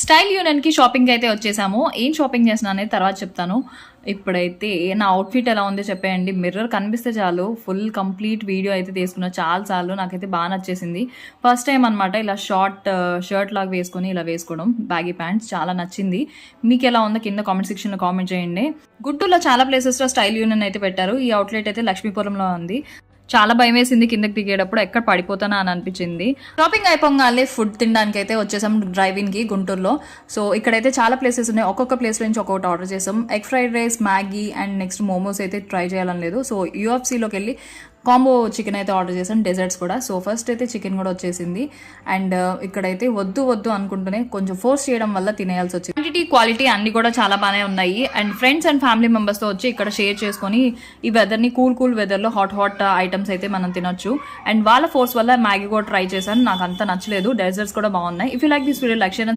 Style యూనియన్కి shopping అయితే వచ్చేసాము. ఏం షాపింగ్ చేసిన అనేది తర్వాత చెప్తాను. ఇప్పుడైతే నా అవుట్ఫిట్ ఎలా ఉందో చెప్పేయండి. మిర్రర్ కనిపిస్తే చాలు ఫుల్ కంప్లీట్ వీడియో అయితే తీసుకున్నా. చాలు నాకైతే బాగా నచ్చేసింది. ఫస్ట్ టైం అనమాట ఇలా షర్ట్ లాగా వేసుకొని ఇలా వేసుకోవడం, బ్యాగీ ప్యాంట్స్ చాలా నచ్చింది. మీకు ఎలా ఉందో కింద కామెంట్ సెక్షన్లో కామెంట్ చేయండి. గుంటూరులో చాలా ప్లేసెస్లో స్టైల్ యూనియన్ అయితే పెట్టారు. ఈ అవుట్లెట్ అయితే లక్ష్మీపురంలో ఉంది. చాలా భయం వేసింది కిందకి దిగేటప్పుడు, ఎక్కడ పడిపోతానా అని అనిపించింది. షాపింగ్ అయిపోగానే ఫుడ్ తినడానికి అయితే వచ్చేసాం డ్రైవింగ్కి గుంటూరులో. సో ఇక్కడైతే చాలా ప్లేసెస్ ఉన్నాయి. ఒక్కొక్క ప్లేస్ నుంచి ఒక్కొక్కటి ఆర్డర్ చేసాం. Egg fried rice, Maggi and next momos అయితే ట్రై చేయాలని లేదు. సో యూఎఫ్సీలోకి వెళ్ళి కాంబో చికెన్ అయితే ఆర్డర్ చేశాను, డెజర్ట్స్ కూడా. సో ఫస్ట్ అయితే చికెన్ కూడా వచ్చేసింది. అండ్ ఇక్కడైతే వద్దు అనుకుంటూనే కొంచెం ఫోర్స్ చేయడం వల్ల తినేయాల్సి వచ్చింది. క్వాంటిటీ, క్వాలిటీ అన్ని కూడా చాలా బాగానే ఉన్నాయి. అండ్ ఫ్రెండ్స్ అండ్ ఫ్యామిలీ మెంబర్స్తో వచ్చి ఇక్కడ షేర్ చేసుకొని ఈ వెదర్ని కూల్ వెదర్లో హాట్ ఐటమ్స్ అయితే మనం తినొచ్చు. అండ్ వాళ్ళ ఫోర్స్ వల్ల మ్యాగీ కూడా ట్రై చేశాను, నాకు అంత నచ్చలేదు. డెజర్ట్స్ కూడా బాగున్నాయి. If you like this video, like share